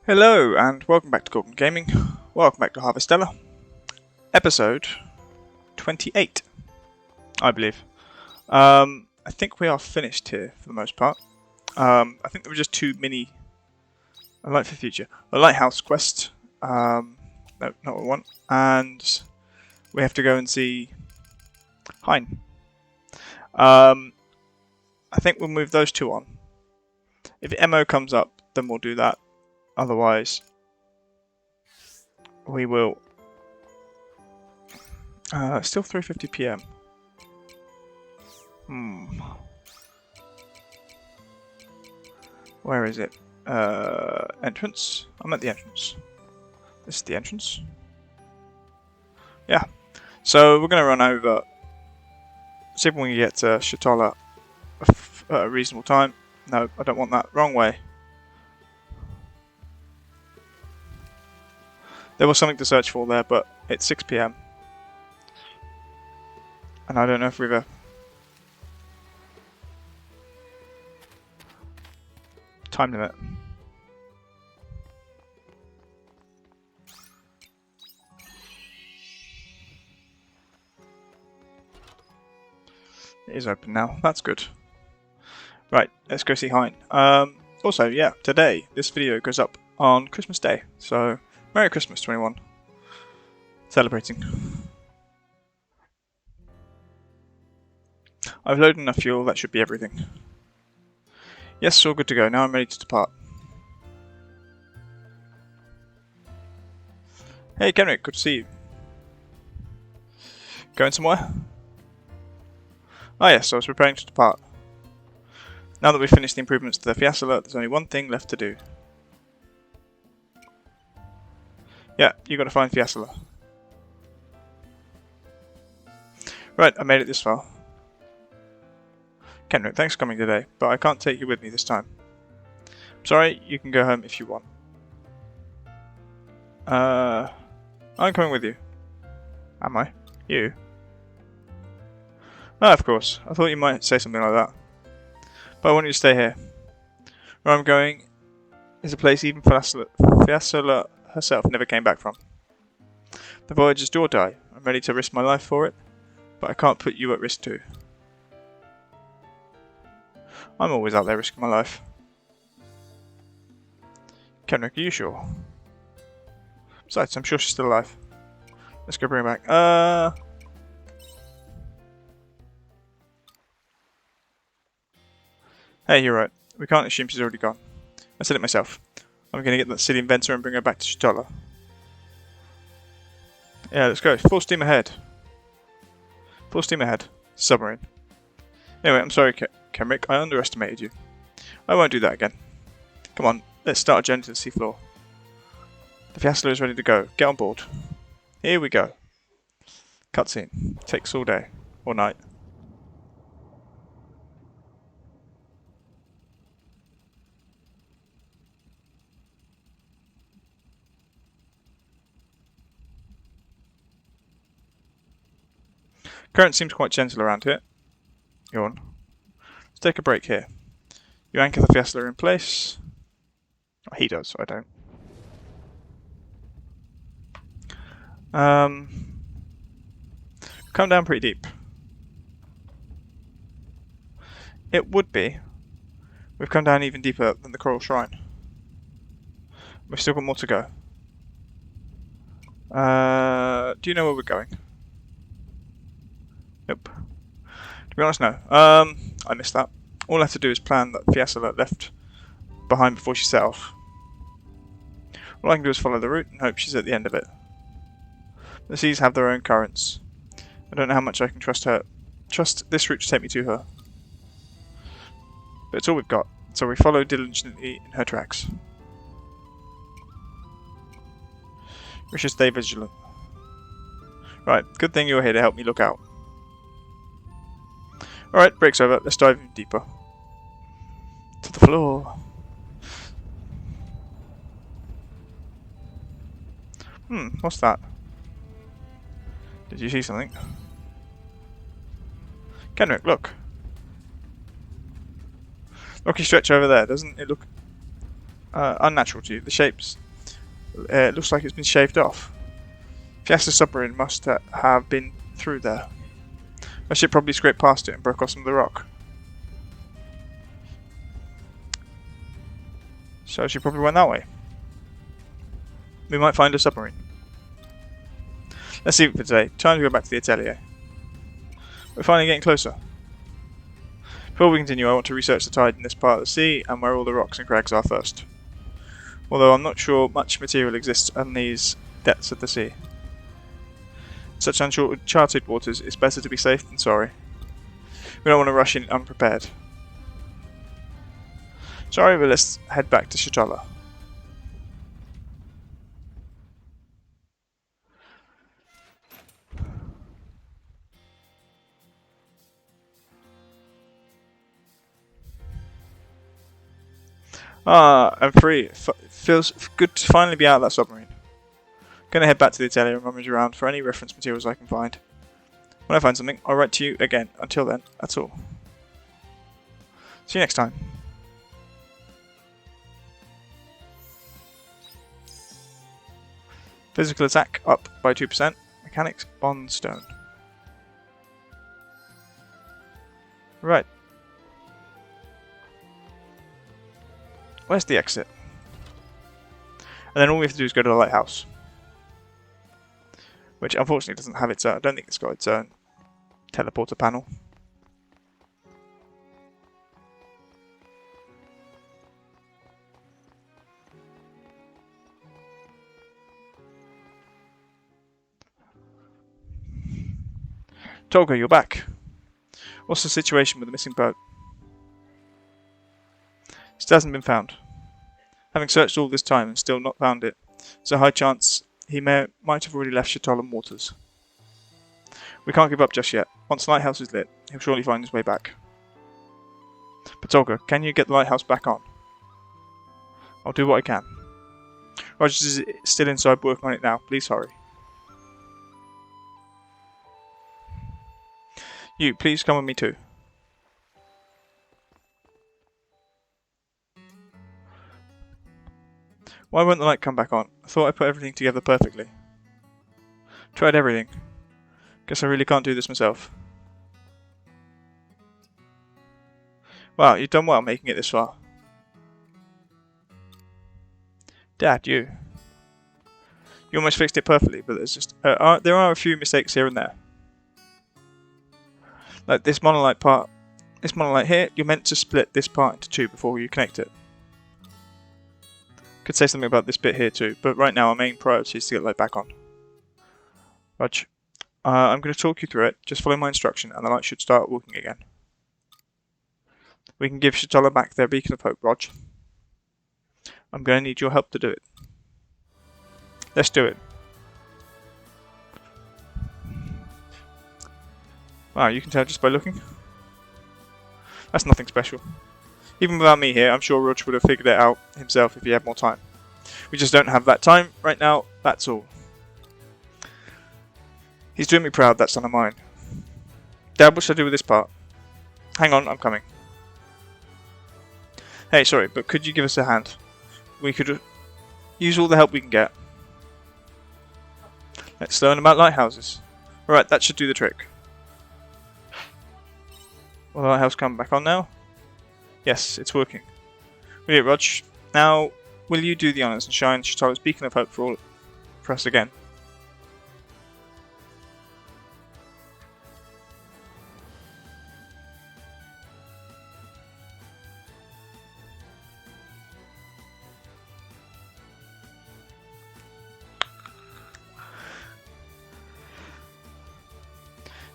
Hello and welcome back to Golden Gaming. Welcome back to Harvestella. Episode 28, I believe. I think we are finished here for the most part. I think there were just two mini A Light for the Future. A lighthouse quest. No, not what we want. And we have to go and see Hein. I think we'll move those two on. If MO comes up, then we'll do that. Otherwise, we will. Still 3:50 PM. Where is it? Entrance. I'm at the entrance. This is the entrance. Yeah. So we're going to run over. See if we can get to Shatola at a reasonable time. No, I don't want that. Wrong way. There was something to search for there, but it's 6 PM. And I don't know if we've time limit. It is open now. That's good. Right, let's go see Hein. Also, yeah, today this video goes up on Christmas Day, so Merry Christmas, 21. Celebrating. I've loaded enough fuel, that should be everything. Yes, all good to go. Now I'm ready to depart. Hey, Kenrick, good to see you. Going somewhere? Ah yes, I was preparing to depart. Now that we've finished the improvements to the Fiasella, there's only one thing left to do. Yeah, you gotta find Fiasella. Right, I made it this far. Kenrick, thanks for coming today, but I can't take you with me this time. I'm sorry, you can go home if you want. I'm coming with you. Am I? You? Ah, of course. I thought you might say something like that. But I want you to stay here. Where I'm going is a place even Fiasella herself never came back from. The voyage is do or die. I'm ready to risk my life for it, but I can't put you at risk too. I'm always out there risking my life. Kenrick, are you sure? Besides, I'm sure she's still alive. Let's go bring her back. Hey, you're right. We can't assume she's already gone. I said it myself. I'm going to get that silly inventor and bring her back to Shatola. Yeah, let's go. Full steam ahead. Full steam ahead. Submarine. Anyway, I'm sorry, Kenrick. I underestimated you. I won't do that again. Come on, let's start a journey to the seafloor. The Fiasella is ready to go. Get on board. Here we go. Cutscene. Takes all day. Or night. Current seems quite gentle around here. Yawn. Let's take a break here. You anchor the Fiasella in place. Oh, he does, so I don't. Come down pretty deep. It would be. We've come down even deeper than the Coral Shrine. We've still got more to go. Do you know where we're going? Nope. To be honest, no. I missed that. All I have to do is plan that Fiasella left behind before she set off. All I can do is follow the route and hope she's at the end of it. The seas have their own currents. I don't know how much I can trust this route to take me to her. But it's all we've got, so we follow diligently in her tracks. We should stay vigilant. Right, good thing you're here to help me look out. Alright, break's over. Let's dive in deeper. To the floor. What's that? Did you see something? Kenrick, look. Rocky stretch over there, doesn't it look unnatural to you. The shapes, it looks like it's been shaved off. If yes, the submarine must have been through there. My ship probably scraped past it and broke off some of the rock. So she probably went that way. We might find a submarine. Let's leave it for today. Time to go back to the atelier. We're finally getting closer. Before we continue, I want to research the tide in this part of the sea and where all the rocks and crags are first. Although I'm not sure much material exists on these depths of the sea. In such uncharted waters, it's better to be safe than sorry. We don't want to rush in unprepared. Sorry, but let's head back to Shatola. I'm free. Feels good to finally be out of that submarine. Gonna head back to the atelier and rummage around for any reference materials I can find. When I find something, I'll write to you again. Until then, that's all. See you next time. Physical attack up by 2%. Mechanics bond stone. Right. Where's the exit? And then all we have to do is go to the lighthouse. Which unfortunately doesn't have its own, I don't think it's got its own teleporter panel. Tolga, you're back. What's the situation with the missing boat? It hasn't been found. Having searched all this time and still not found it, there's a high chance he might have already left Shatolan waters. We can't give up just yet. Once the lighthouse is lit, he'll surely find his way back. But Tolga, can you get the lighthouse back on? I'll do what I can. Rogers is still inside working on it now. Please hurry. You, please come with me too. Why won't the light come back on? I thought I put everything together perfectly. Tried everything. Guess I really can't do this myself. Wow, you've done well making it this far. Dad, you. You almost fixed it perfectly, but there's just there are a few mistakes here and there. Like this monolith part. This monolith here, you're meant to split this part into two before you connect it. Could say something about this bit here too, but right now our main priority is to get the light back on. Rog, I'm going to talk you through it. Just follow my instruction and the light should start working again. We can give Shatola back their beacon of hope, Rog. I'm going to need your help to do it. Let's do it. Wow, you can tell just by looking. That's nothing special. Even without me here, I'm sure Rog would have figured it out himself if he had more time. We just don't have that time right now, that's all. He's doing me proud, that son of mine. Dad, what should I do with this part? Hang on, I'm coming. Hey, sorry, but could you give us a hand? We could use all the help we can get. Let's learn about lighthouses. Alright, that should do the trick. Will the lighthouse come back on now? Yes, it's working. Brilliant, Rog. Now, will you do the honours and shine Shatola's beacon of hope for us again?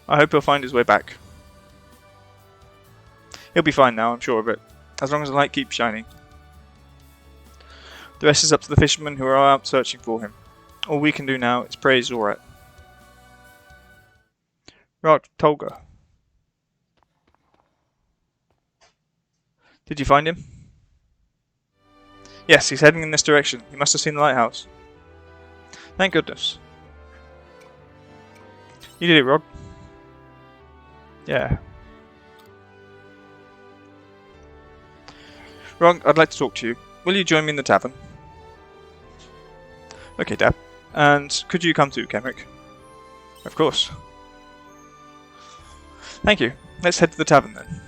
I hope he'll find his way back. He'll be fine now, I'm sure of it, as long as the light keeps shining. The rest is up to the fishermen who are out searching for him. All we can do now is praise Zoret. Right, Tolga. Did you find him? Yes, he's heading in this direction. He must have seen the lighthouse. Thank goodness. You did it, Rog. Yeah. Rog, I'd like to talk to you. Will you join me in the tavern? Okay, Dad. And could you come too, Kenrick? Of course. Thank you. Let's head to the tavern then.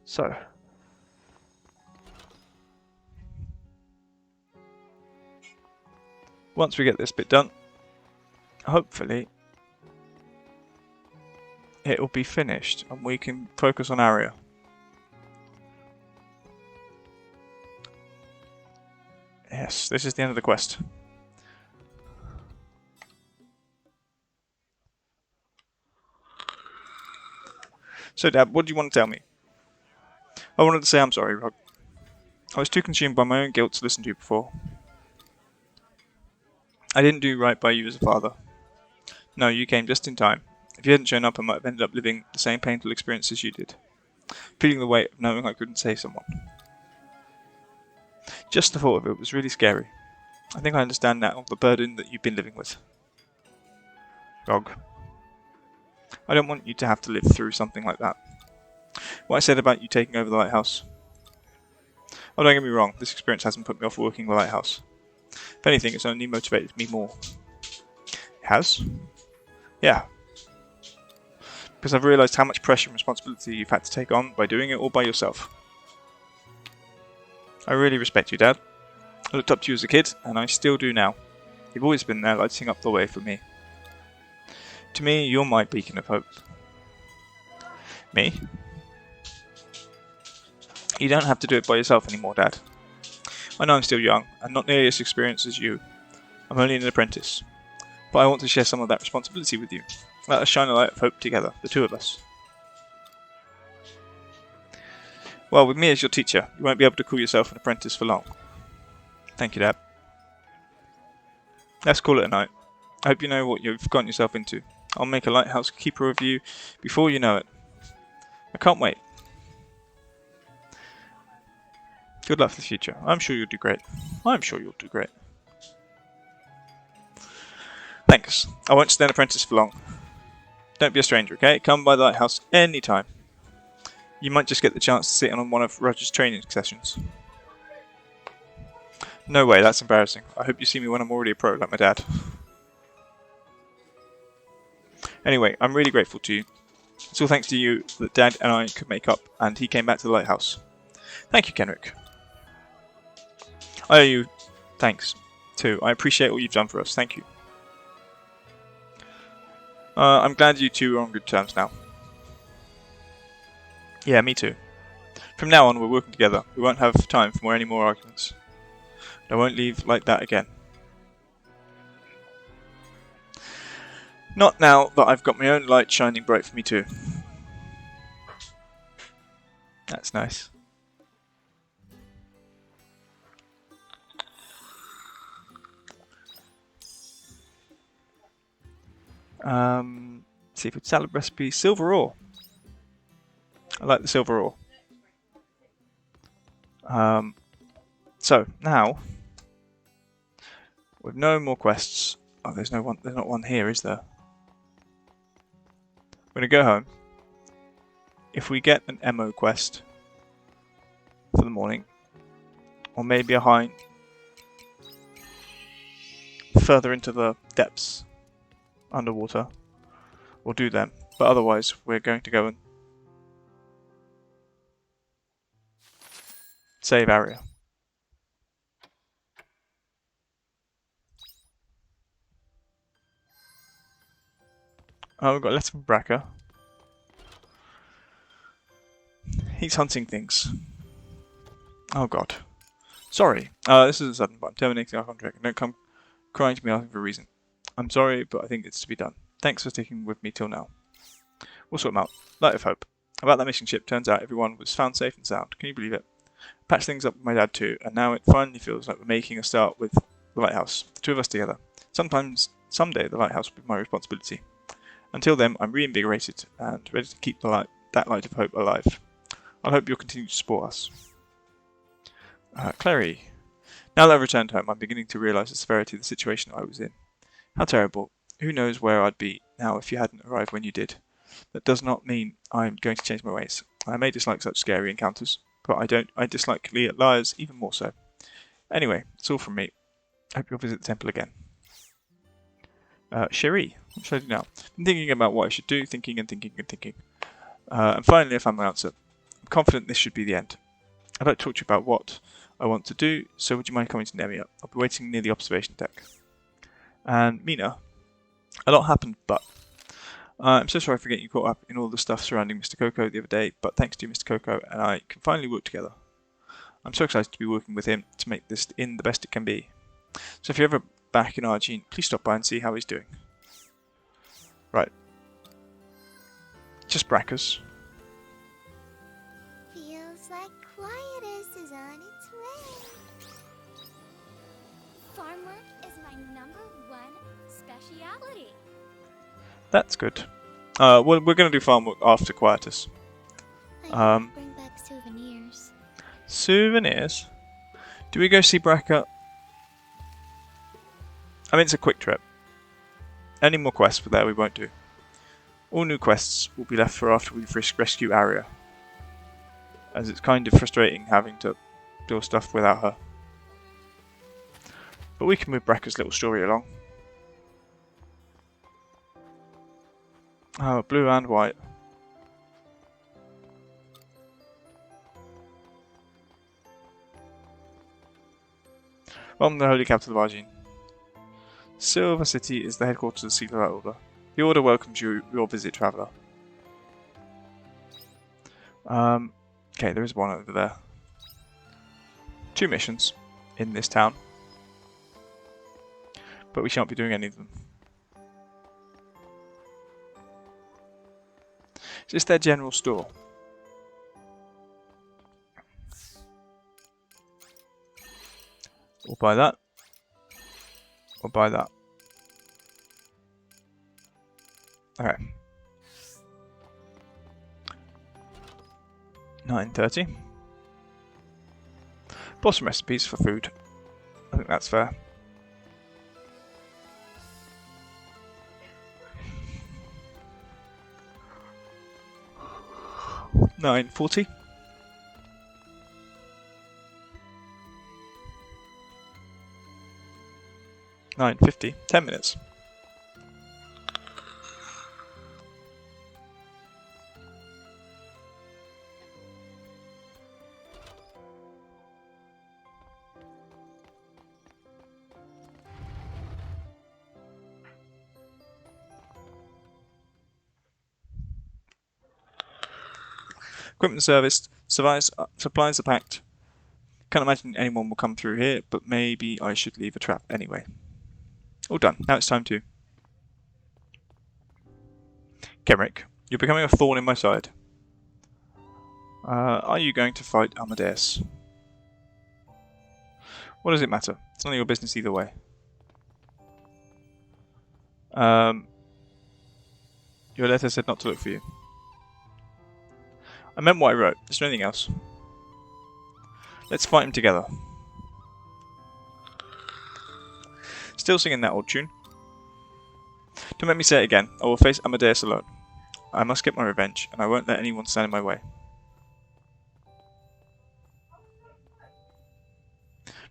So. Once we get this bit done, hopefully it will be finished and we can focus on Aria. Yes, this is the end of the quest. So, Dad, what do you want to tell me? I wanted to say I'm sorry, Rog. I was too consumed by my own guilt to listen to you before. I didn't do right by you as a father. No, you came just in time. If you hadn't shown up, I might have ended up living the same painful experience as you did. Feeling the weight of knowing I couldn't save someone. Just the thought of it was really scary. I think I understand now the burden that you've been living with. Rog. I don't want you to have to live through something like that. What I said about you taking over the lighthouse. Oh, don't get me wrong, this experience hasn't put me off working the lighthouse. If anything, it's only motivated me more. It has? Yeah. Because I've realised how much pressure and responsibility you've had to take on by doing it all by yourself. I really respect you, Dad. I looked up to you as a kid, and I still do now. You've always been there, lighting up the way for me. To me, you're my beacon of hope. Me? You don't have to do it by yourself anymore, Dad. I know I'm still young, and not nearly as experienced as you. I'm only an apprentice. But I want to share some of that responsibility with you. Let us shine a light of hope together, the two of us. Well, with me as your teacher, you won't be able to call yourself an apprentice for long. Thank you, Dad. Let's call it a night. I hope you know what you've gotten yourself into. I'll make a lighthouse keeper of you before you know it. I can't wait. Good luck for the future. I'm sure you'll do great. I'm sure you'll do great. Thanks. I won't stay an apprentice for long. Don't be a stranger, okay? Come by the lighthouse anytime. You might just get the chance to sit in on one of Roger's training sessions. No way, that's embarrassing. I hope you see me when I'm already a pro like my dad. Anyway, I'm really grateful to you. It's all thanks to you that Dad and I could make up, and he came back to the lighthouse. Thank you, Kenrick. I owe you thanks, too. I appreciate what you've done for us. Thank you. I'm glad you two are on good terms now. Yeah, me too. From now on, we're working together. We won't have time for any more arguments. I won't leave like that again. Not now that I've got my own light shining bright for me too. That's nice. Seafood salad recipe, silver ore. I like the silver ore. So now, with no more quests. Oh, there's not one here, is there? We're gonna go home. If we get an MO quest for the morning, or maybe a hind further into the depths underwater, we'll do them. But otherwise, we're going to go and save Aria. Oh, we've got a letter from Bracker. He's hunting things. Oh god. Sorry. This is a sudden, but I'm terminating our contract. Don't come crying to me asking for a reason. I'm sorry, but I think it's to be done. Thanks for sticking with me till now. We'll sort them out. Light of hope. About that mission ship, turns out everyone was found safe and sound. Can you believe it? Patched things up with my dad too, and now it finally feels like we're making a start with the lighthouse. The two of us together. Someday the lighthouse will be my responsibility. Until then, I'm reinvigorated and ready to keep that light of hope alive. I hope you'll continue to support us. Clary. Now that I've returned home, I'm beginning to realise the severity of the situation I was in. How terrible. Who knows where I'd be now if you hadn't arrived when you did. That does not mean I'm going to change my ways. I may dislike such scary encounters, but I dislike liars even more so. Anyway, it's all from me. Hope you'll visit the temple again. Cherie, what should I do now? I'm thinking about what I should do, thinking and thinking and thinking. And finally I found my answer. I'm confident this should be the end. I'd like to talk to you about what I want to do, so would you mind coming to Nemia? I'll be waiting near the observation deck. And Mina, a lot happened, but I'm so sorry for getting you caught up in all the stuff surrounding Mr. Coco the other day, but thanks to you, Mr. Coco, and I can finally work together. I'm so excited to be working with him to make this inn the best it can be. So if you're ever back in Argene, please stop by and see how he's doing. Right. Just Brackers. Feels like Quietus is on its way. Farm work is my #1 speciality. That's good. Well, we're going to do farm work after Quietus. I need to bring back souvenirs. Souvenirs? Do we go see Bracker? I mean, it's a quick trip. Any more quests for there we won't do. All new quests will be left for after we rescue Aria, as it's kind of frustrating having to do stuff without her. But we can move Bracker's little story along. Oh, blue and white. Welcome to the Holy Capital of Argene. Silver City is the headquarters of the Secret Order. The Order welcomes your visit, traveller. Okay, there is one over there. 2 missions in this town. But we shan't be doing any of them. Is this their general store? We'll buy that. We'll buy that. Okay. 9:30. Bought some recipes for food. I think that's fair. $9.40. $9.50. 10 minutes. Equipment serviced. Supplies are packed. Can't imagine anyone will come through here, but maybe I should leave a trap anyway. All done. Now it's time to... Kenrick, you're becoming a thorn in my side. Are you going to fight Amadeus? What does it matter? It's none of your business either way. Your letter said not to look for you. I meant what I wrote. Is there anything else? Let's fight him together. Still singing that old tune. Don't make me say it again. I will face Amadeus alone. I must get my revenge, and I won't let anyone stand in my way.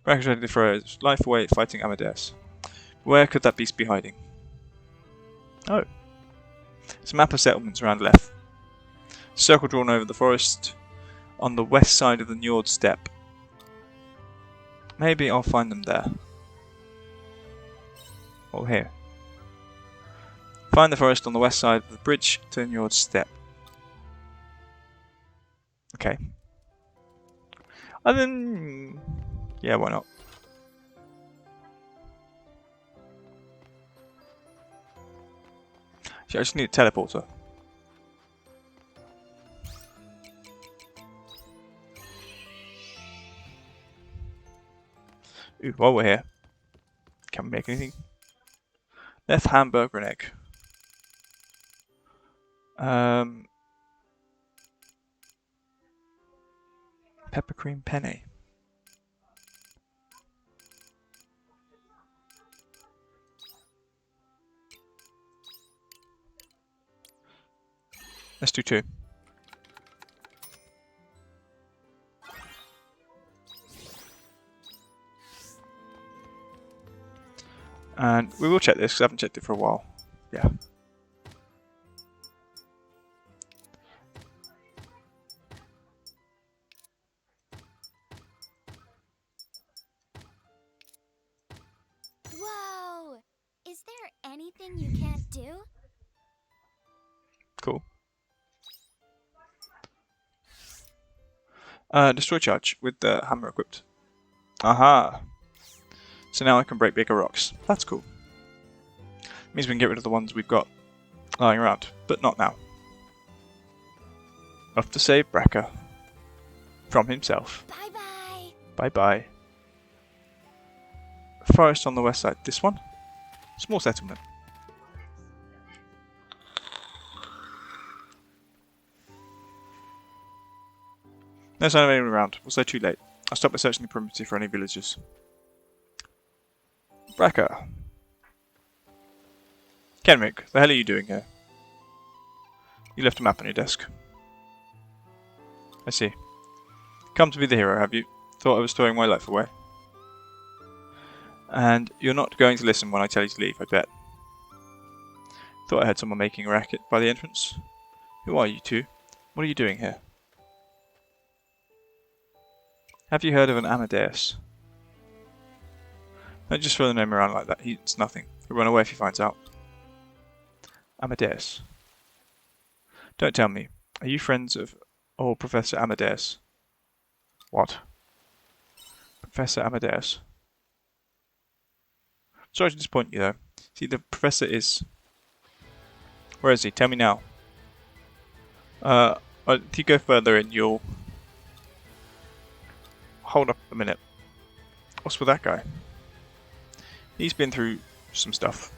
Brack is ready to throw his life away fighting Amadeus. Where could that beast be hiding? Oh. It's a map of settlements around Leth. Circle drawn over the forest on the west side of the Njord steppe. Maybe I'll find them there. Or here. Find the forest on the west side of the bridge to the Njord steppe. Okay. And then... yeah, why not? I just need a teleporter. Ooh, while we're here, can we make anything? Left hamburger and egg. Pepper cream penne. Let's do 2. And we will check this because I haven't checked it for a while. Yeah. Whoa! Is there anything you can't do? Cool. Destroy charge with the hammer equipped. Aha! So now I can break bigger rocks. That's cool. Means we can get rid of the ones we've got lying around, but not now. Off to save Bracker from himself. Bye bye! Bye bye. Forest on the west side. This one? Small settlement. No sign of anyone around. Was I too late? I stopped by searching the perimeter for any villagers. Bracker. Kenrick, the hell are you doing here? You left a map on your desk. I see. Come to be the hero, have you? Thought I was throwing my life away. And you're not going to listen when I tell you to leave, I bet. Thought I heard someone making a racket by the entrance. Who are you two? What are you doing here? Have you heard of an Amadeus? Don't just throw the name around like that. It's nothing. He'll run away if he finds out. Amadeus. Don't tell me. Are you friends of old Professor Amadeus? What? Professor Amadeus. Sorry to disappoint you though. See, the professor is... Where is he? Tell me now. If you go further in, you'll... Hold up a minute. What's with that guy? He's been through some stuff.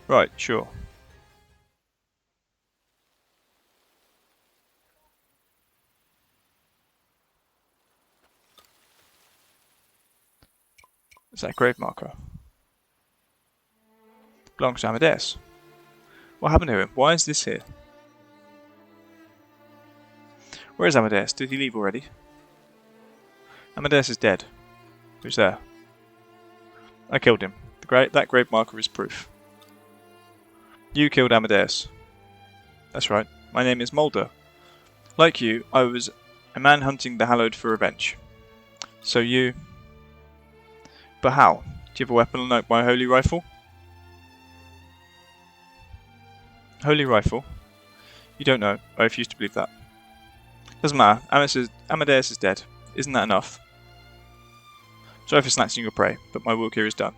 Right, sure. Is that a grave marker? Belongs to Amadeus. What happened to him? Why is this here? Where is Amadeus? Did he leave already? Amadeus is dead. Who's there? I killed him. That grave marker is proof. You killed Amadeus. That's right. My name is Mulder. Like you, I was a man hunting the hallowed for revenge. So you... But how? Do you have a weapon like my holy rifle? Holy rifle? You don't know. I refuse to believe that. Doesn't matter. Amadeus is dead. Isn't that enough? Sorry for snatching your prey, but my work here is done.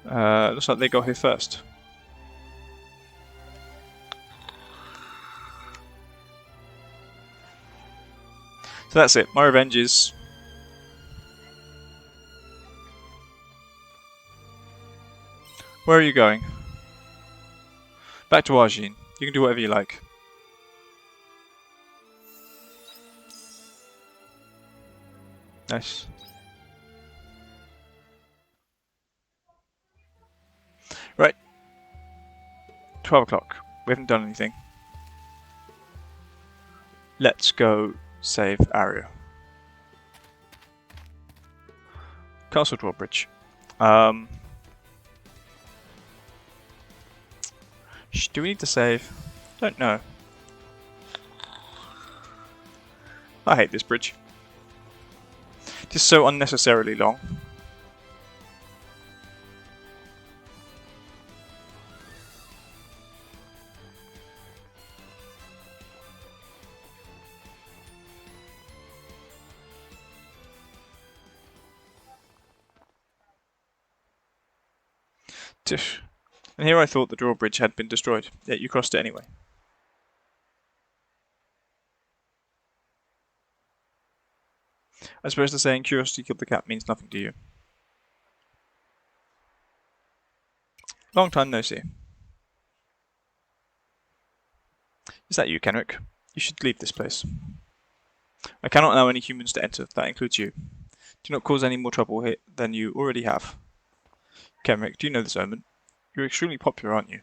Looks like they got here first. So that's it. My revenge is... Where are you going? Back to Argine. You can do whatever you like. Nice. Right. 12 o'clock. We haven't done anything. Let's go save Aria. Castle Drawbridge. Do we need to save? Don't know. I hate this bridge. It is so unnecessarily long. Tish. And here I thought the drawbridge had been destroyed, yet you crossed it anyway. I suppose the saying curiosity killed the cat means nothing to you. Long time no see. Is that you, Kenrick? You should leave this place. I cannot allow any humans to enter, that includes you. Do not cause any more trouble here than you already have. Kenrick, do you know this omen? You're extremely popular, aren't you?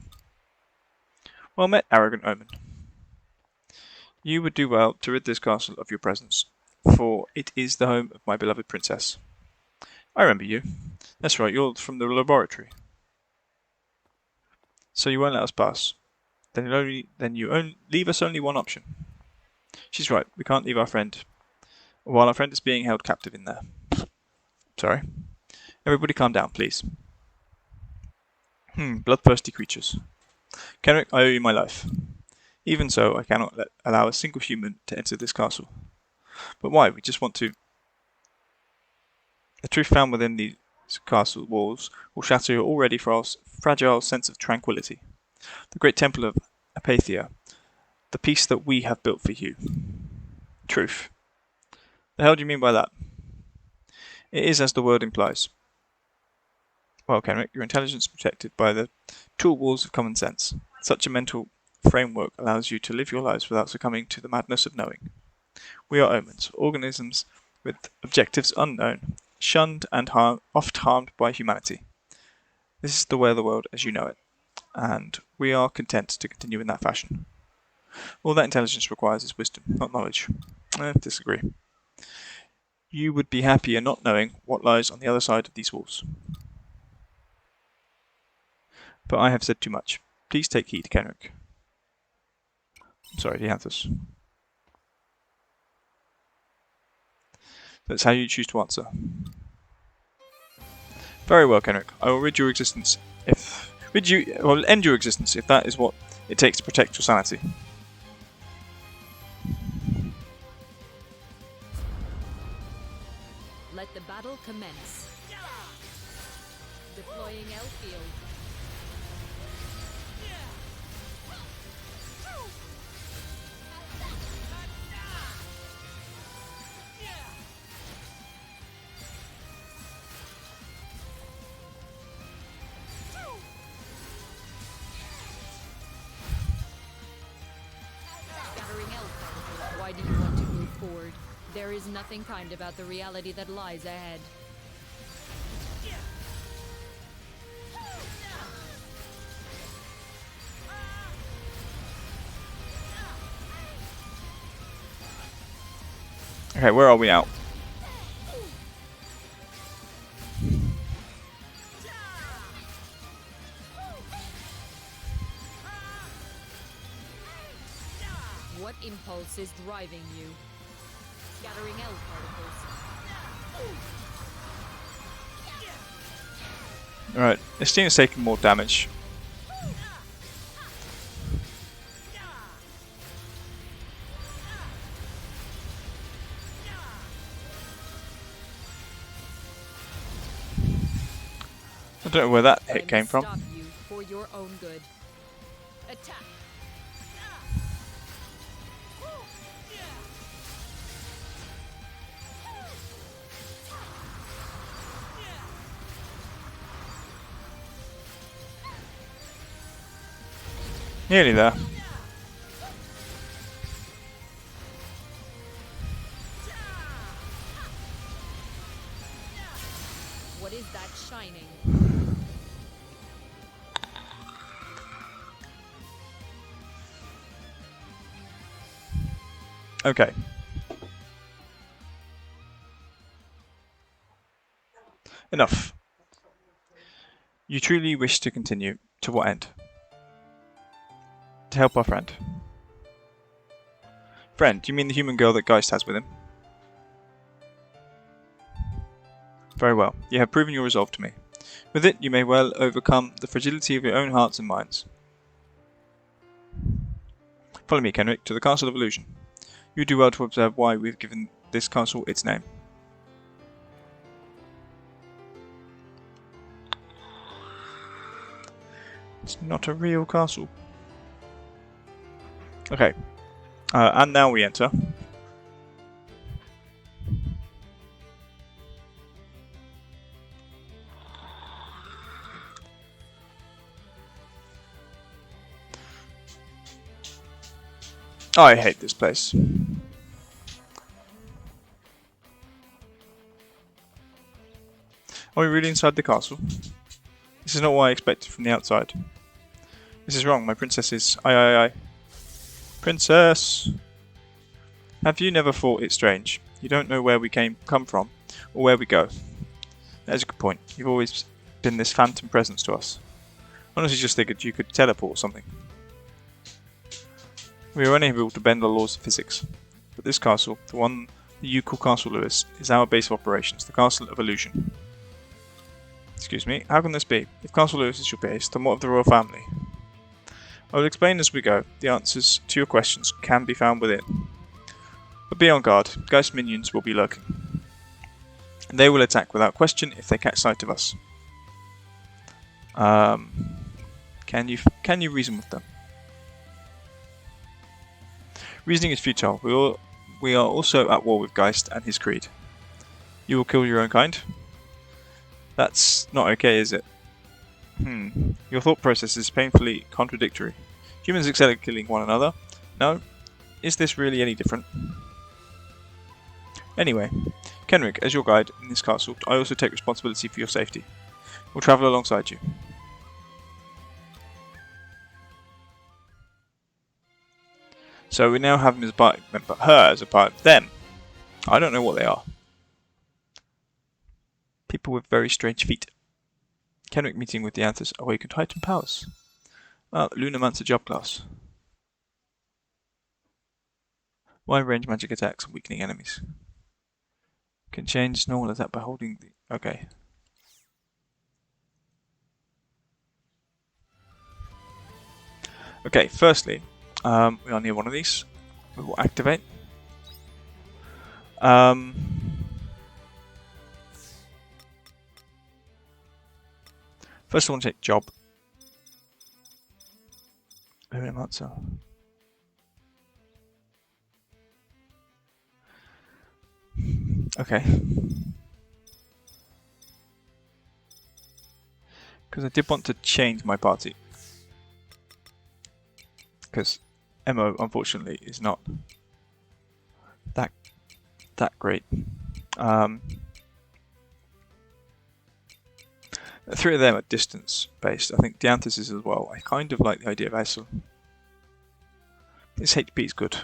Well met, arrogant omen. You would do well to rid this castle of your presence, for it is the home of my beloved princess. I remember you. That's right, you're from the laboratory. So you won't let us pass. Then you only leave us only one option. She's right, we can't leave our friend while our friend is being held captive in there. Sorry. Everybody calm down, please. Bloodthirsty creatures. Kenrick, I owe you my life. Even so, I cannot allow a single human to enter this castle. But why? We just want to. The truth found within these castle walls will shatter your already fragile sense of tranquility. The great temple of Apathia, the peace that we have built for you. Truth. The hell do you mean by that? It is as the word implies. Well, Kenrick, your intelligence is protected by the tall walls of common sense. Such a mental framework allows you to live your lives without succumbing to the madness of knowing. We are omens, organisms with objectives unknown, shunned and oft harmed by humanity. This is the way of the world as you know it, and we are content to continue in that fashion. All that intelligence requires is wisdom, not knowledge. I disagree. You would be happier not knowing what lies on the other side of these walls. But I have said too much. Please take heed, Kenrick. I'm sorry, Dianthus. That's how you choose to answer. Very well, Kenrick. I will end your existence if that is what it takes to protect your sanity. Let the battle commence. Deploying Elfield. Why do you want to move forward? There is nothing kind about the reality that lies ahead. Okay, where are we now? What impulse is driving you? Scattering L particles. Alright, this team is taking more damage. I don't know where that hit came from. Stop you for your own good. Attack. Nearly there. What is that shining? Okay. Enough. You truly wish to continue. To what end? To help our friend. Friend, do you mean the human girl that Geist has with him? Very well. You have proven your resolve to me. With it, you may well overcome the fragility of your own hearts and minds. Follow me, Kenrick, to the Castle of Illusion. You do well to observe why we have given this castle its name. It's not a real castle. Okay. And now we enter. I hate this place. Are we really inside the castle? This is not what I expected from the outside. This is wrong. My princess is... Aye. Princess! Have you never thought it strange? You don't know where we come from, or where we go. That is a good point. You've always been this phantom presence to us. Honestly, just figured you could teleport or something. We are unable to bend the laws of physics, but this castle, the one that you call Castle Lewis, is our base of operations, the Castle of Illusion. Excuse me, how can this be? If Castle Lewis is your base, then what of the royal family? I will explain as we go. The answers to your questions can be found within. But be on guard, Geist minions will be lurking. And they will attack without question if they catch sight of us. Can you reason with them? Reasoning is futile. We are also at war with Geist and his creed. You will kill your own kind? That's not okay, is it? Your thought process is painfully contradictory. Humans excel at killing one another. No? Is this really any different? Anyway, Kenrick, as your guide in this castle, I also take responsibility for your safety. We'll travel alongside you. So we now have him as a party member, her as a part of them. I don't know what they are. People with very strange feet. Kenrick meeting with the Anthers awakened heightened powers. Lunamancer job class. Wide range magic attacks and weakening enemies. Can change normal attack by holding the... Okay. Okay, firstly, we are near one of these. We will activate. First I want to take job. Lunamancer. Okay. Because I did want to change my party. Because MO, unfortunately, is not that great. Three of them are distance based. I think Dianthus is as well. I kind of like the idea of Essel. His HP is good.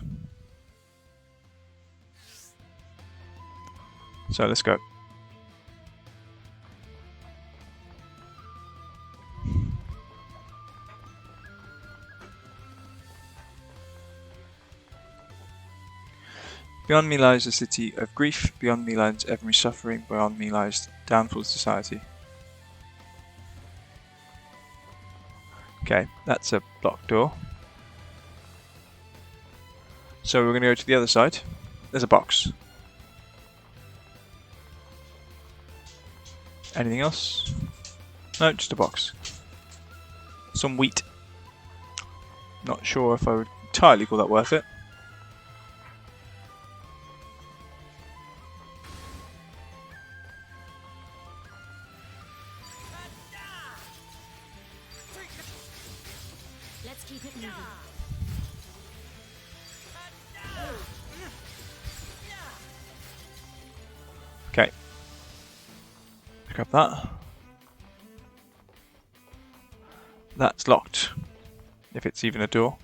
So let's go. Beyond me lies the city of grief, beyond me lies every suffering, beyond me lies the downfall of society. Okay, that's a blocked door. So we're going to go to the other side. There's a box. Anything else? No, just a box. Some wheat. Not sure if I would entirely call that worth it. Let's keep it moving. Okay. Grab that. That's locked. If it's even a door.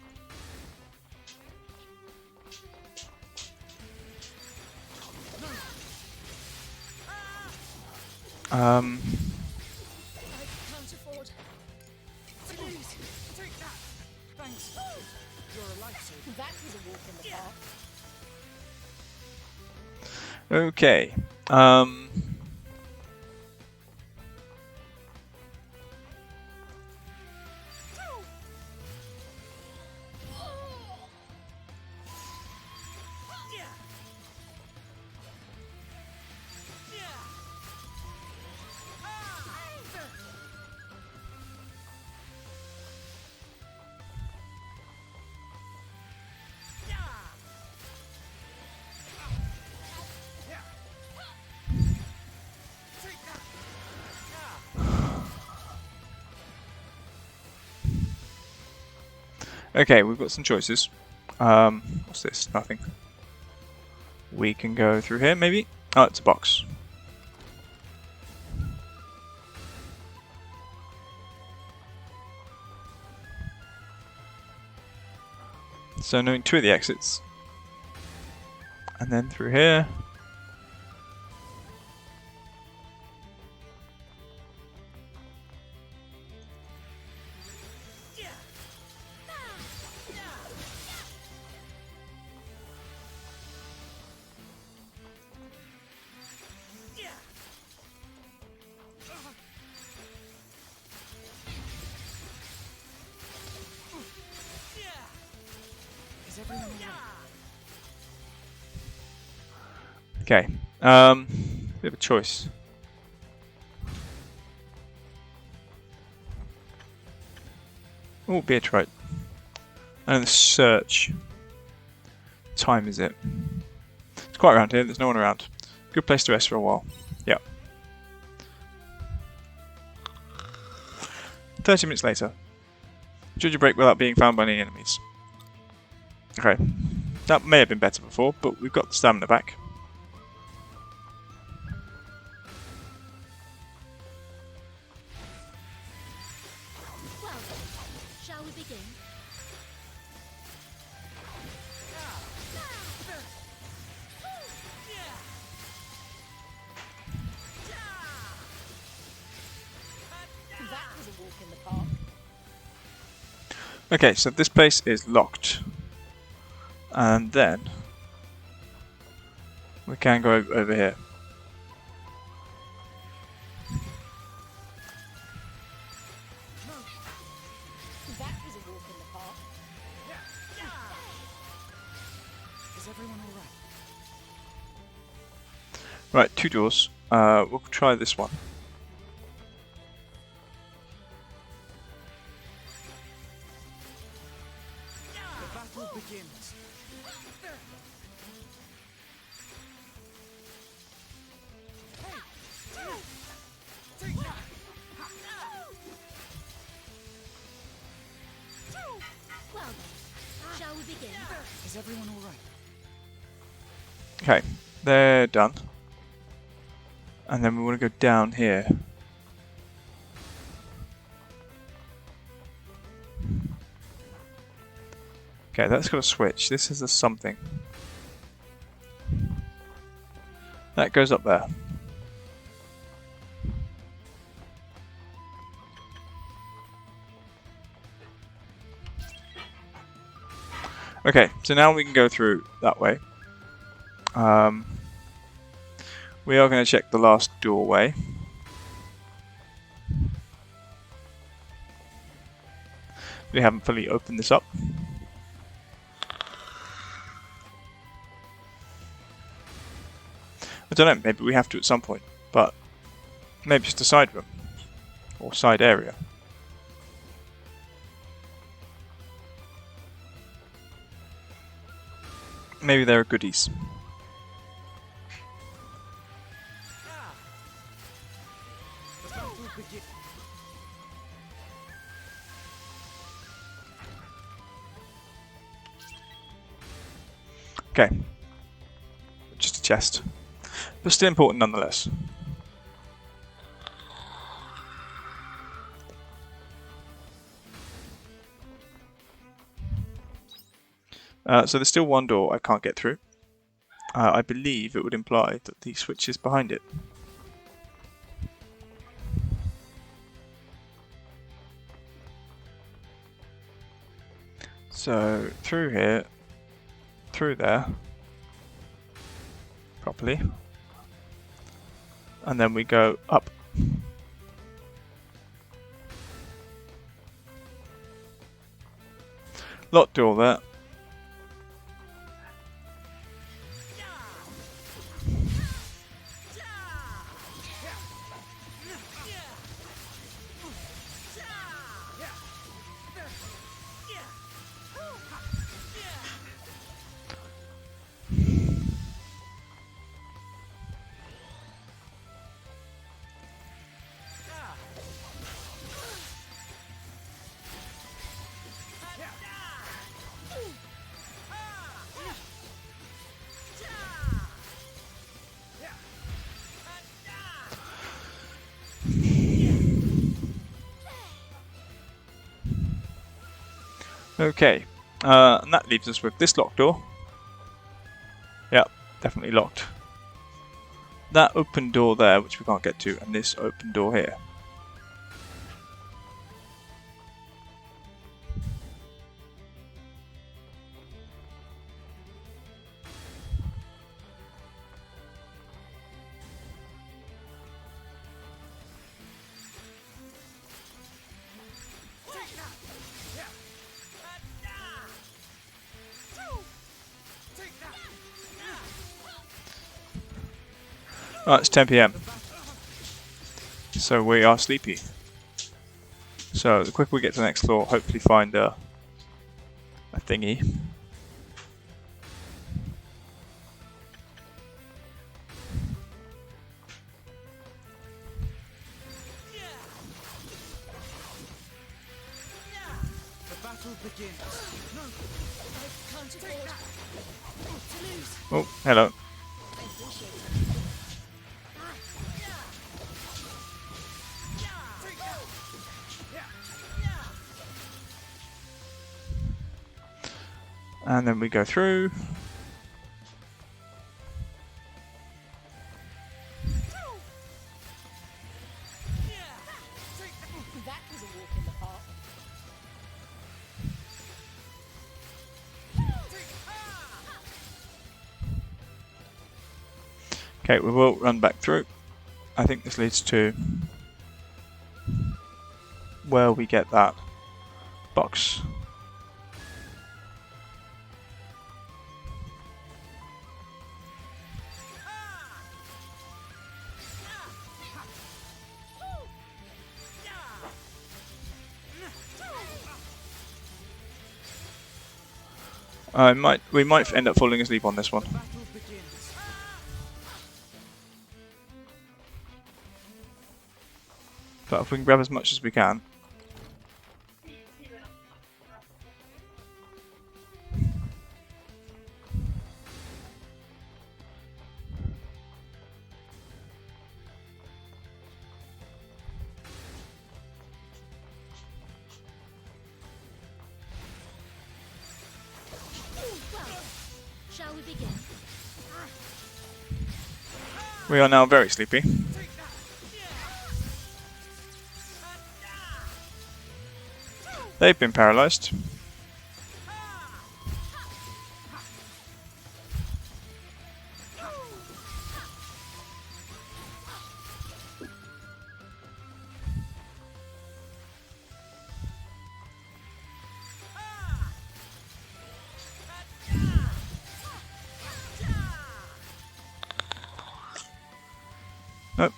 I can't afford. Please, take that. Thanks. You're a lifesaver. That was a walk in the park. Okay. Okay, we've got some choices. What's this? Nothing. We can go through here, maybe? Oh, it's a box. So knowing two of the exits. And then through here. Is everyone alright? Okay. Bit of a choice. Oh, Beatrite. And the search. What time is it? It's quiet around here, there's no one around. Good place to rest for a while. Yeah. 30 minutes later. Should you break without being found by any enemies? Okay. That may have been better before, but we've got the stamina back. Well, shall we begin? That was a walk in the park. Okay, so this place is locked. And then we can go over here. That was a walk in the park. Is everyone alright? Right, 2 doors. We'll try this one. The battle begins. Take that! Well then, shall we begin? Is everyone alright? Okay, they're done. And then we want to go down here. Okay, that's got a switch. This is a something. That goes up there. Okay, so now we can go through that way. We are going to check the last doorway. We haven't fully opened this up. I don't know, maybe we have to at some point, but maybe just a side room or side area. Maybe there are goodies. The battle begins. Okay. Just a chest. But still important nonetheless. So there's still one door I can't get through. I believe it would imply that the switch is behind it. So through here, through there, properly, and then we go up. Locked door there. Okay, and that leaves us with this locked door. Yep, definitely locked. That open door there, which we can't get to, and this open door here. Right, it's 10 PM. So we are sleepy. So the quicker we get to the next floor, hopefully find a thingy. The battle begins. No, I can't afford to lose. Oh, hello. I appreciate it. And then we go through. That was a walk in the park. Okay, we will run back through. I think this leads to where we get that box. We might end up falling asleep on this one. battle begins. But if we can grab as much as we can. Well, shall we begin? We are now very sleepy. They've been paralysed. Nope.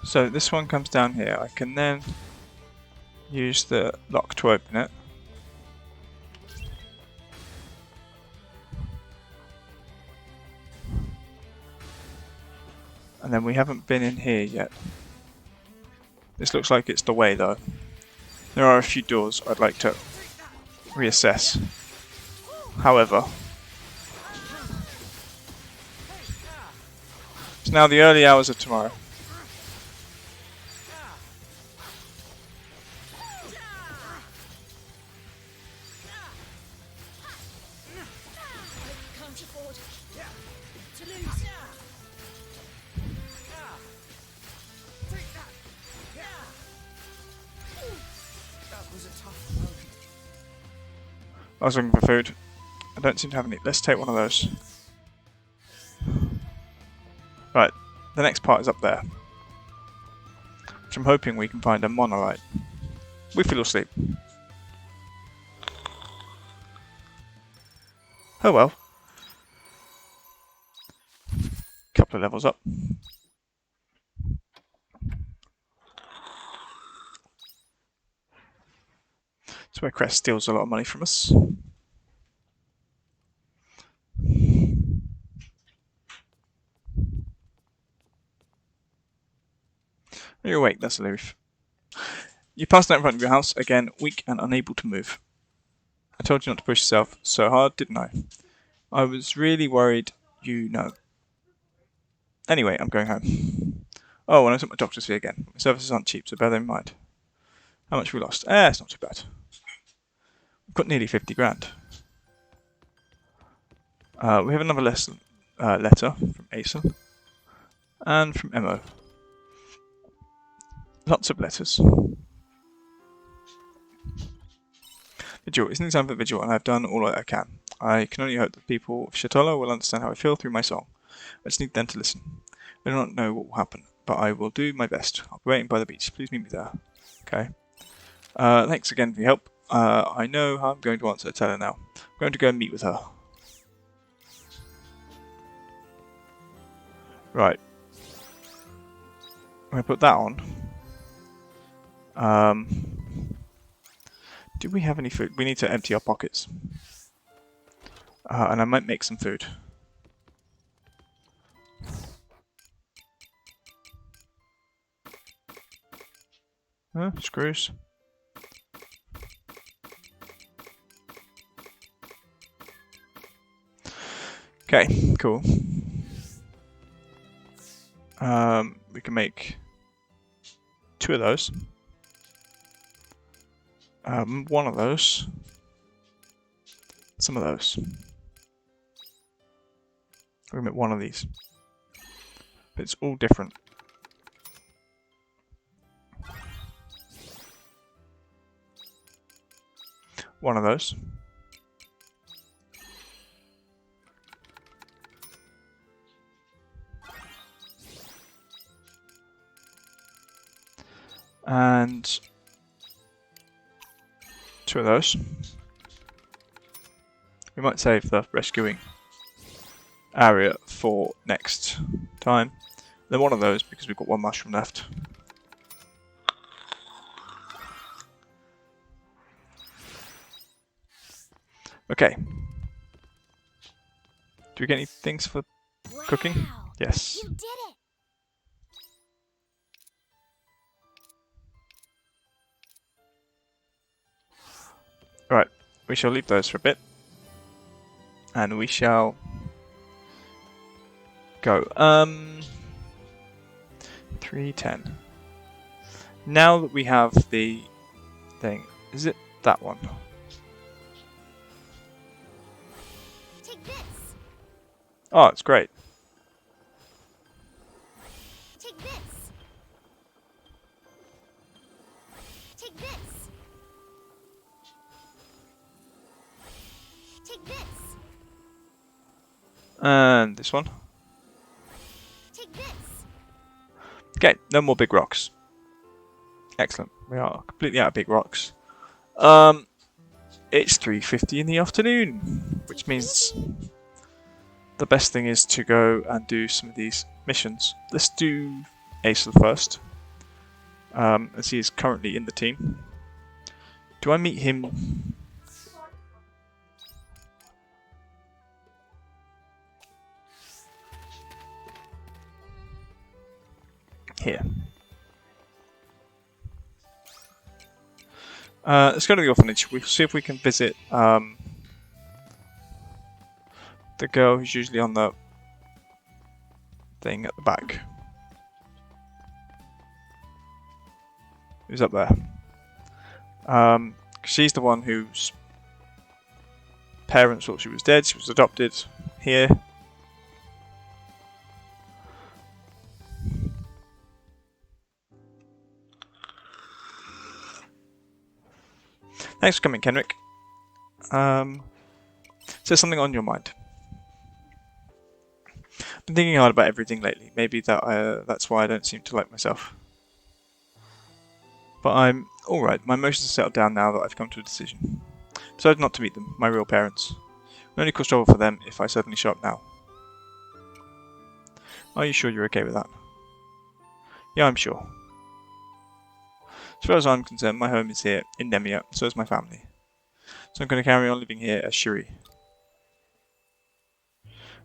So this one comes down here. I can then use the lock to open it. And then we haven't been in here yet. This looks like it's the way though. There are a few doors I'd like to reassess. However, it's now the early hours of tomorrow. Can't afford to lose. That was a tough moment. I was looking for food. I don't seem to have any. Let's take one of those. Right, the next part is up there. Which I'm hoping we can find a monolite. We fell asleep. Oh well. Couple of levels up. That's where Crest steals a lot of money from us. You're awake, that's a relief. You passed out in front of your house, again, weak and unable to move. I told you not to push yourself so hard, didn't I? I was really worried, you know. Anyway, I'm going home. Oh, and I took my doctor's fee again. My services aren't cheap, so bear that in mind. How much we lost? It's not too bad. We've got nearly 50 grand. We have another letter from Asen and from Emo. Lots of letters. Vigil. It's nearly time for Vigil, and I've done all I can. I can only hope that people of Shatola will understand how I feel through my song. I just need them to listen. I do not know what will happen, but I will do my best. I'll be waiting by the beach. Please meet me there. Okay. Thanks again for your help. I know how I'm going to answer. Tell her now. I'm going to go and meet with her. Right. I'm going to put that on. Do we have any food? We need to empty our pockets. And I might make some food. Screws. Okay, cool. We can make 2 of those. One of those. Some of those. We're gonna make one of these. But it's all different. One of those. And 2 of those. We might save the rescuing area for next time. Then one of those because we've got 1 mushroom left. Okay. Do we get any things for cooking? Wow, Yes. you did it. Right. We shall leave those for a bit. And we shall go. 310. Now that we have the thing, is it that one? Take this. Oh, it's great. Take this. Take this. Take this. And this one. Take this. Okay, no more big rocks. Excellent. We are completely out of big rocks. It's 3:50 in the afternoon, which means the best thing is to go and do some of these missions. Let's do Aesel first, as he is currently in the team. Do I meet him? Here. Let's go to the orphanage. We'll see if we can visit the girl who's usually on the thing at the back. Who's up there? She's the one whose parents thought she was dead. She was adopted here. Thanks for coming, Kenrick. Is there something on your mind? I've been thinking hard about everything lately. Maybe that's why I don't seem to like myself. But I'm alright. My emotions are settled down now that I've come to a decision. Decided not to meet them, my real parents. It will only cause trouble for them if I suddenly show up now. Are you sure you're okay with that? Yeah, I'm sure. As far as I'm concerned, my home is here in Nemia, so is my family. So I'm going to carry on living here as Shuri.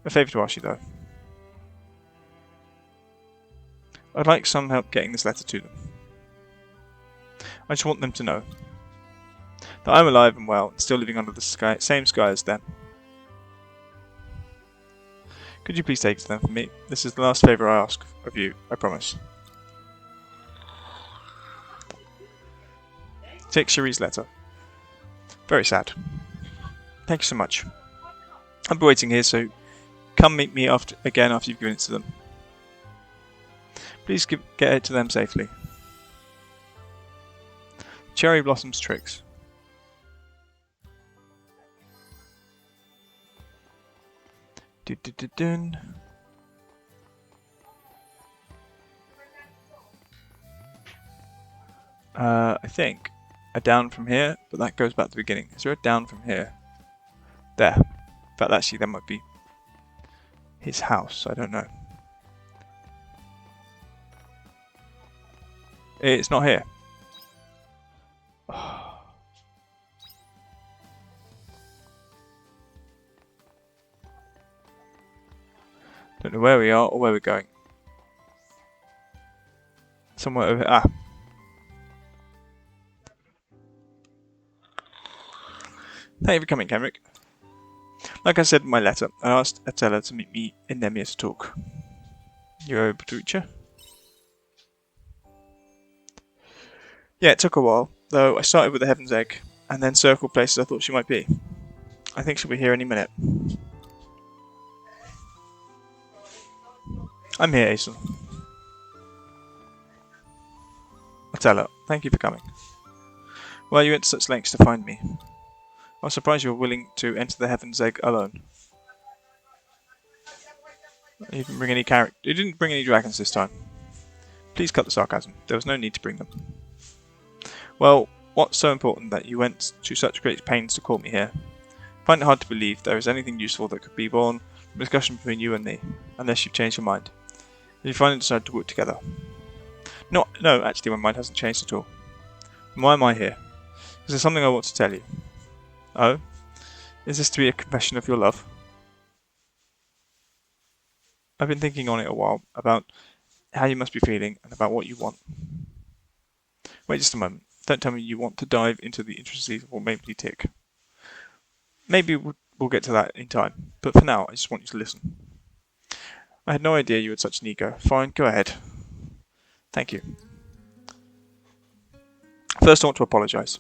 A favour to ask you though. I'd like some help getting this letter to them. I just want them to know that I'm alive and well and still living under the same sky as them. Could you please take it to them for me? This is the last favour I ask of you, I promise. Take Cherie's letter. Very sad. Thank you so much. I'll be waiting here, so come meet me again after you've given it to them. Please get it to them safely. Cherry Blossom's tricks. Dun. I think a down from here, but that goes back to the beginning. Is there a down from here? There. In fact, actually, that might be his house. I don't know. It's not here. Don't know where we are or where we're going. Somewhere over here. Ah. Thank you for coming, Kenrick. Like I said in my letter, I asked Harvestella to meet me in Nemia to talk. You're able to reach her? Yeah, it took a while, though I started with the Heaven's Egg, and then circled places I thought she might be. I think she'll be here any minute. I'm here, Aesel. Harvestella, thank you for coming. Well, you went to such lengths to find me. I was surprised you were willing to enter the Heaven's Egg alone. You didn't bring any You didn't bring any dragons this time. Please cut the sarcasm. There was no need to bring them. Well, what's so important that you went to such great pains to call me here? I find it hard to believe there is anything useful that could be born from a discussion between you and me, unless you've changed your mind. If you finally decide to work together. No, actually my mind hasn't changed at all. And why am I here? Because there's something I want to tell you. Oh? Is this to be a confession of your love? I've been thinking on it a while, about how you must be feeling and about what you want. Wait just a moment. Don't tell me you want to dive into the intricacies of what made me tick. Maybe we'll get to that in time, but for now I just want you to listen. I had no idea you had such an ego. Fine, go ahead. Thank you. First I want to apologise.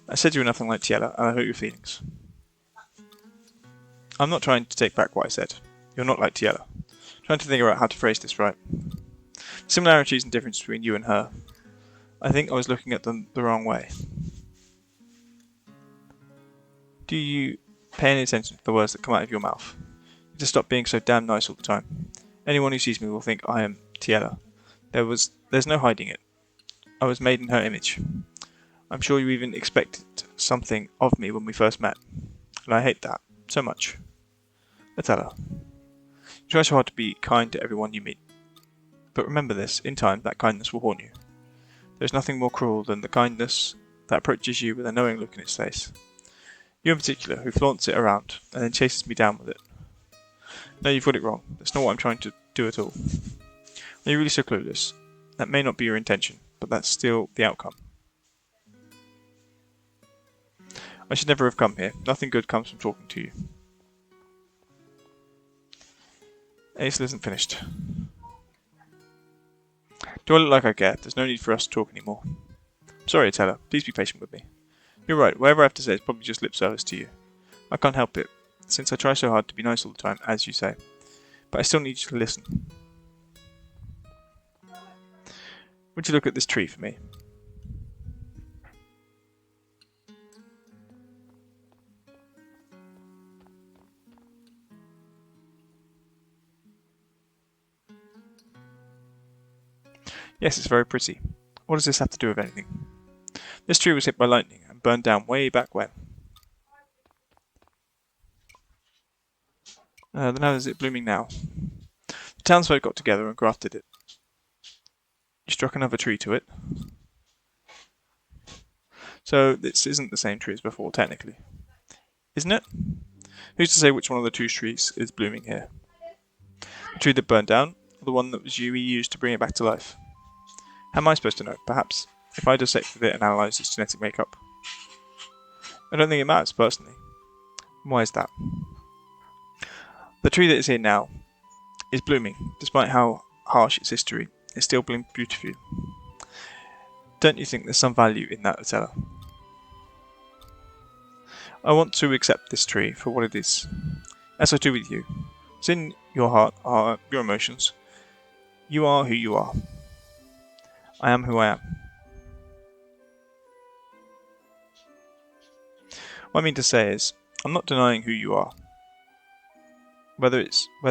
I said you were nothing like Tiela, and I hurt your feelings. I'm not trying to take back what I said. You're not like Tiela. I'm trying to figure out how to phrase this right. Similarities and differences between you and her. I think I was looking at them the wrong way. Do you pay any attention to the words that come out of your mouth? You just stop being so damn nice all the time. Anyone who sees me will think I am Tiela. There's no hiding it. I was made in her image. I'm sure you even expected something of me when we first met. And I hate that so much. Harvestella. You try so hard to be kind to everyone you meet. But remember this, in time that kindness will haunt you. There's nothing more cruel than the kindness that approaches you with a knowing look in its face. You in particular, who flaunts it around and then chases me down with it. No, you've got it wrong. That's not what I'm trying to do at all. Are you really so clueless? That may not be your intention, but that's still the outcome. I should never have come here. Nothing good comes from talking to you. Aesel isn't finished. Do I look like I care? There's no need for us to talk anymore. I'm sorry, Harvestella. Please be patient with me. You're right. Whatever I have to say is probably just lip service to you. I can't help it, since I try so hard to be nice all the time, as you say. But I still need you to listen. Would you look at this tree for me? Yes, it's very pretty. What does this have to do with anything? This tree was hit by lightning and burned down way back when. Then how is it blooming now? The townsfolk got together and grafted it. You struck another tree to it. So this isn't the same tree as before, technically. Isn't it? Who's to say which one of the two trees is blooming here? The tree that burned down, or the one that was we used to bring it back to life? How am I supposed to know? Perhaps if I dissected it and analysed its genetic makeup. I don't think it matters, personally. Why is that? The tree that is here now is blooming, despite how harsh its history. It still blooms beautifully. Don't you think there's some value in that, Atella? I want to accept this tree for what it is, as I do with you. What's in your heart are your emotions. You are who you are. I am who I am. What I mean to say is, I'm not denying who you are. Whether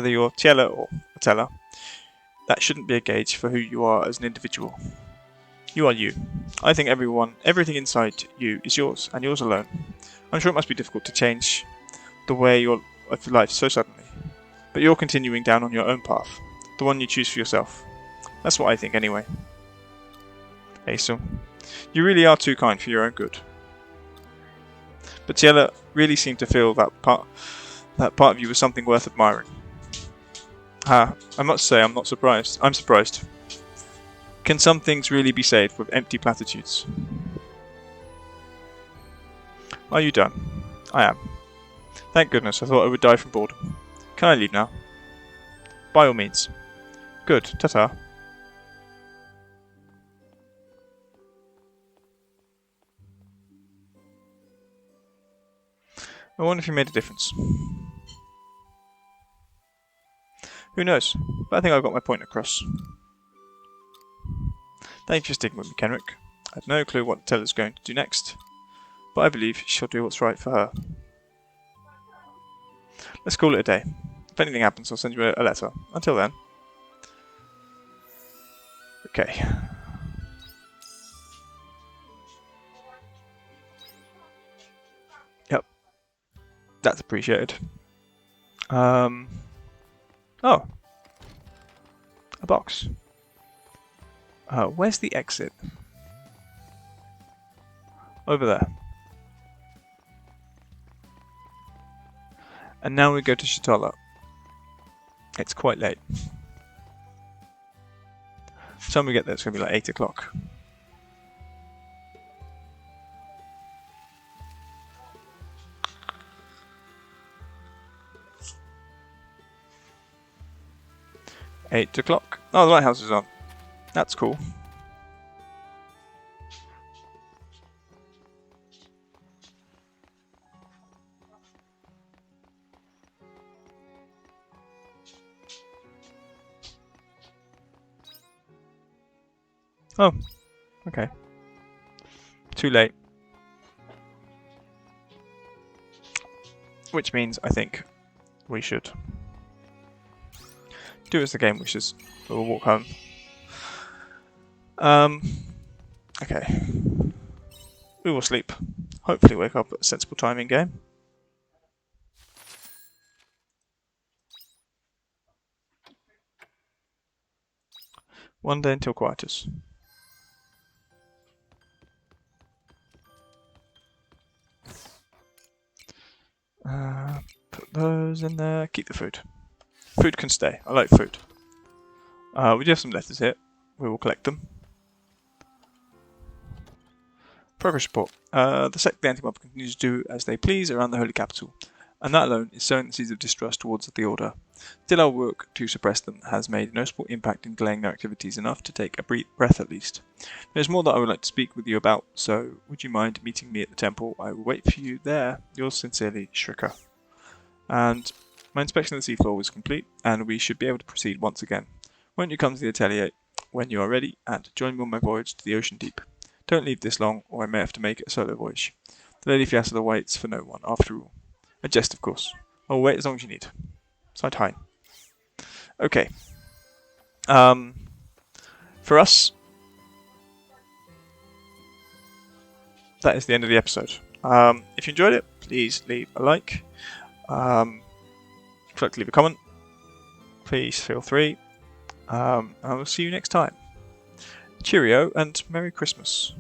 you're Tiella or Atella, that shouldn't be a gauge for who you are as an individual. You are you. I think everything inside you is yours, and yours alone. I'm sure it must be difficult to change the way of your life so suddenly. But you're continuing down on your own path, the one you choose for yourself. That's what I think anyway. Hazel, you really are too kind for your own good. But Tiella really seemed to feel that part of you was something worth admiring. I must say I'm not surprised. I'm surprised. Can some things really be saved with empty platitudes? Are you done? I am. Thank goodness, I thought I would die from boredom. Can I leave now? By all means. Good, ta-ta. I wonder if he made a difference. Who knows, but I think I got my point across. Thank you for sticking with me, Kenrick. I have no clue what Tella's going to do next, but I believe she'll do what's right for her. Let's call it a day. If anything happens, I'll send you a letter. Until then. Okay. Yep. That's appreciated. Oh. A box. Where's the exit? Over there. And now we go to Shatola. It's quite late. By the time we get there, it's going to be like 8 o'clock. Oh, the lighthouse is on. That's cool. Oh, okay. Too late. Which means I think we should do as the game wishes. We'll walk home. Okay. We will sleep. Hopefully wake up at a sensible time in game. One day until quietus. Put those in there. Keep the food. Food can stay. I like food. We do have some letters here. We will collect them. Progress report. The sect of the Anti-Mob continues to do as they please around the Holy Capital, and that alone is sowing the seeds of distrust towards the Order. Still, our work to suppress them has made a noticeable impact in delaying their activities enough to take a brief breath at least. There's more that I would like to speak with you about, so would you mind meeting me at the temple? I will wait for you there. Yours sincerely, Shrika. And my inspection of the seafloor was complete, and we should be able to proceed once again. Won't you come to the atelier when you are ready, and join me on my voyage to the ocean deep? Don't leave this long, or I may have to make it a solo voyage. The Lady Fiasada waits for no one, after all. A jest, of course. I'll wait as long as you need. Side high. Okay. For us, that is the end of the episode. If you enjoyed it, please leave a like. If you'd like to leave a comment, please feel free. I will see you next time. Cheerio and Merry Christmas.